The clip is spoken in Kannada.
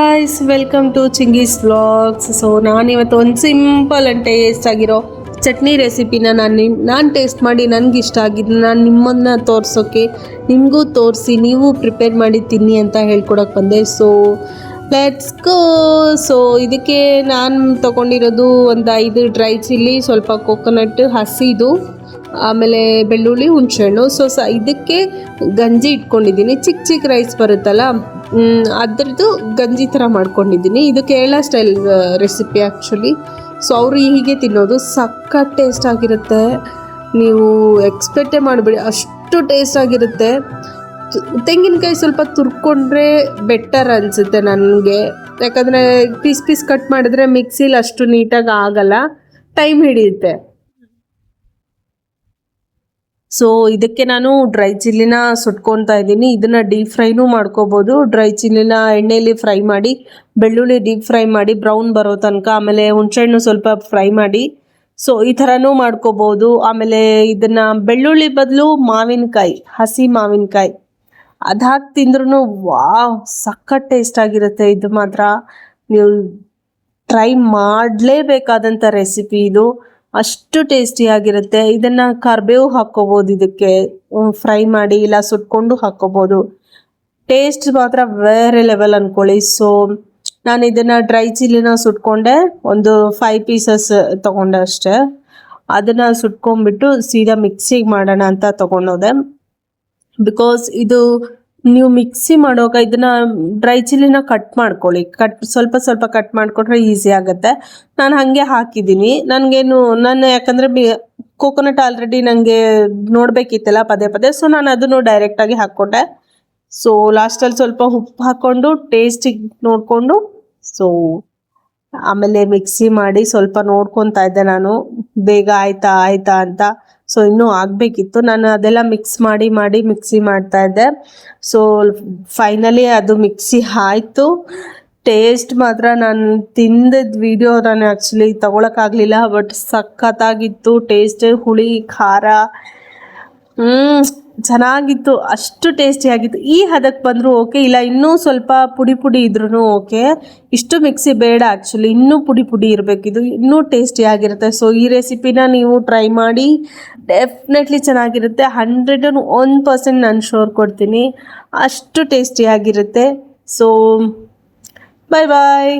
Guys, welcome to Chingees vlogs. So ನಾನಿವತ್ತು ಒಂದು ಸಿಂಪಲ್ ಆ್ಯಂಡ್ ಟೇಸ್ಟ್ ಆಗಿರೋ ಚಟ್ನಿ ರೆಸಿಪಿನ ನಾನು ಟೇಸ್ಟ್ ಮಾಡಿ ನನಗೆ ಇಷ್ಟ ಆಗಿದ್ದು ನಾನು ನಿಮ್ಮನ್ನು ತೋರಿಸೋಕ್ಕೆ ನಿಮಗೂ ತೋರಿಸಿ ನೀವು ಪ್ರಿಪೇರ್ ಮಾಡಿ ತಿನ್ನಿ ಅಂತ ಹೇಳ್ಕೊಡೋಕೆ ಬಂದೆ. So let's go. ಸೊ ಇದಕ್ಕೆ ನಾನು ತೊಗೊಂಡಿರೋದು ಒಂದು 5 ಡ್ರೈ ಚಿಲ್ಲಿ, ಸ್ವಲ್ಪ ಕೋಕೋನಟ್ ಹಸಿದು, ಆಮೇಲೆ ಬೆಳ್ಳುಳ್ಳಿ, ಹುಣಸೆಹಣ್ಣು. ಸೊ ಇದಕ್ಕೆ ಗಂಜಿ ಇಟ್ಕೊಂಡಿದ್ದೀನಿ. ಚಿಕ್ಕ ಚಿಕ್ಕ ರೈಸ್ ಬರುತ್ತಲ್ಲ, ಅದರದ್ದು ಗಂಜಿ ಥರ ಮಾಡ್ಕೊಂಡಿದ್ದೀನಿ. ಇದು Kerala style recipe actually. So ಅವರು ಹೀಗೆ ತಿನ್ನೋದು, ಸಖತ್ ಟೇಸ್ಟ್ ಆಗಿರುತ್ತೆ. ನೀವು ಎಕ್ಸ್ಪೆಕ್ಟೇ ಮಾಡಿಬಿಡಿ, ಅಷ್ಟು ಟೇಸ್ಟ್ ಆಗಿರುತ್ತೆ. ತೆಂಗಿನಕಾಯಿ ಸ್ವಲ್ಪ ತುರ್ಕೊಂಡ್ರೆ ಬೆಟರ್ ಅನಿಸುತ್ತೆ ನನಗೆ, ಯಾಕಂದರೆ ಪೀಸ್ ಪೀಸ್ ಕಟ್ ಮಾಡಿದ್ರೆ ಮಿಕ್ಸಿಲಿ ಅಷ್ಟು ನೀಟಾಗಿ ಆಗಲ್ಲ, ಟೈಮ್ ಹಿಡಿಯುತ್ತೆ. ಸೊ ಇದಕ್ಕೆ ನಾನು ಡ್ರೈ ಚಿಲ್ಲಿನ ಸುಟ್ಕೊತಾ ಇದ್ದೀನಿ. ಇದನ್ನು ಡೀಪ್ ಫ್ರೈನೂ ಮಾಡ್ಕೋಬೋದು. ಡ್ರೈ ಚಿಲ್ಲಿನ ಎಣ್ಣೆಯಲ್ಲಿ ಫ್ರೈ ಮಾಡಿ, ಬೆಳ್ಳುಳ್ಳಿ ಡೀಪ್ ಫ್ರೈ ಮಾಡಿ ಬ್ರೌನ್ ಬರೋ ತನಕ, ಆಮೇಲೆ ಹುಣಸೆಹಣ್ಣು ಸ್ವಲ್ಪ ಫ್ರೈ ಮಾಡಿ. ಸೊ ಈ ಥರನೂ ಮಾಡ್ಕೋಬೋದು. ಆಮೇಲೆ ಇದನ್ನು ಬೆಳ್ಳುಳ್ಳಿ ಬದಲು ಮಾವಿನಕಾಯಿ, ಹಸಿ ಮಾವಿನಕಾಯಿ ಅದು ಹಾಕಿ ತಿಂದ್ರೂ ವಾವ್, ಸಖತ್ ಟೇಸ್ಟ್ ಆಗಿರುತ್ತೆ. ಇದು ಮಾತ್ರ ನೀವು ಟ್ರೈ ಮಾಡಲೇಬೇಕಾದಂಥ ರೆಸಿಪಿ ಇದು, ಅಷ್ಟು ಟೇಸ್ಟಿಯಾಗಿರುತ್ತೆ. ಇದನ್ನು ಕರಿಬೇವು ಹಾಕ್ಕೋಬೋದು, ಇದಕ್ಕೆ ಫ್ರೈ ಮಾಡಿ ಇಲ್ಲ ಸುಟ್ಕೊಂಡು ಹಾಕ್ಕೋಬೋದು. ಟೇಸ್ಟ್ ಮಾತ್ರ ಬೇರೆ ಲೆವೆಲ್ ಅಂದ್ಕೊಳ್ಳಿ. ಸೊ ನಾನು ಇದನ್ನು ಡ್ರೈ ಚಿಲ್ಲಿನ ಸುಟ್ಕೊಂಡೆ, ಒಂದು 5 ಪೀಸಸ್ ತೊಗೊಂಡೆ ಅಷ್ಟೇ. ಅದನ್ನು ಸುಟ್ಕೊಂಡ್ಬಿಟ್ಟು ಸೀದಾ ಮಿಕ್ಸಿಗೆ ಮಾಡೋಣ ಅಂತ ತೊಗೊಂಡೋದೆ. ಬಿಕಾಸ್ ಇದು ನೀವು ಮಿಕ್ಸಿ ಮಾಡುವಾಗ ಇದನ್ನು ಡ್ರೈ ಚಿಲ್ಲಿನ ಕಟ್ ಮಾಡ್ಕೊಳ್ಳಿ, ಸ್ವಲ್ಪ ಸ್ವಲ್ಪ ಕಟ್ ಮಾಡಿಕೊಟ್ರೆ ಈಸಿ ಆಗುತ್ತೆ. ನಾನು ಹಾಗೆ ಹಾಕಿದ್ದೀನಿ. ಯಾಕಂದರೆ ಕೋಕೋನಟ್ ಆಲ್ರೆಡಿ ನನಗೆ ನೋಡಬೇಕಿತ್ತಲ್ಲ ಪದೇ ಪದೇ, ಸೊ ನಾನು ಅದನ್ನು ಡೈರೆಕ್ಟಾಗಿ ಹಾಕ್ಕೊಂಡೆ. ಸೊ ಲಾಸ್ಟಲ್ಲಿ ಸ್ವಲ್ಪ ಉಪ್ಪು ಹಾಕ್ಕೊಂಡು ಟೇಸ್ಟಿಗೆ ನೋಡಿಕೊಂಡು, ಸೊ ಆಮೇಲೆ ಮಿಕ್ಸಿ ಮಾಡಿ ಸ್ವಲ್ಪ ನೋಡ್ಕೊತಾ ಇದ್ದೆ ನಾನು, ಬೇಗ ಆಯ್ತಾ ಅಂತ. ಸೊ ಇನ್ನೂ ಆಗಬೇಕಿತ್ತು, ನಾನು ಅದೆಲ್ಲ ಮಿಕ್ಸ್ ಮಾಡಿ ಮಿಕ್ಸಿ ಮಾಡ್ತಾ ಇದ್ದೆ. ಸೊ ಫೈನಲಿ ಅದು ಮಿಕ್ಸಿ ಆಯಿತು. ಟೇಸ್ಟ್ ಮಾತ್ರ ನಾನು ತಿಂದಿದ್ದ ವಿಡಿಯೋ ನಾನು ಆ್ಯಕ್ಚುಲಿ ತೊಗೊಳಕ್ಕಾಗಲಿಲ್ಲ, ಬಟ್ ಸಖತ್ತಾಗಿತ್ತು ಟೇಸ್ಟ್. ಹುಳಿ ಖಾರ ಚೆನ್ನಾಗಿತ್ತು, ಅಷ್ಟು ಟೇಸ್ಟಿಯಾಗಿತ್ತು. ಈ ಹದಕ್ಕೆ ಬಂದರೂ ಓಕೆ, ಇಲ್ಲ ಇನ್ನೂ ಸ್ವಲ್ಪ ಪುಡಿ ಇದ್ರೂ ಓಕೆ. ಇಷ್ಟು ಮಿಕ್ಸಿ ಬೇಡ ಆ್ಯಕ್ಚುಲಿ, ಇನ್ನೂ ಪುಡಿ ಇರಬೇಕಿದು, ಇನ್ನೂ ಟೇಸ್ಟಿಯಾಗಿರುತ್ತೆ. ಸೊ ಈ ರೆಸಿಪಿನ ನೀವು ಟ್ರೈ ಮಾಡಿ, ಡೆಫಿನೆಟ್ಲಿ ಚೆನ್ನಾಗಿರುತ್ತೆ. 101% ನಾನು ಶೋರ್ ಕೊಡ್ತೀನಿ, ಅಷ್ಟು ಟೇಸ್ಟಿಯಾಗಿರುತ್ತೆ. ಸೊ ಬಾಯ್.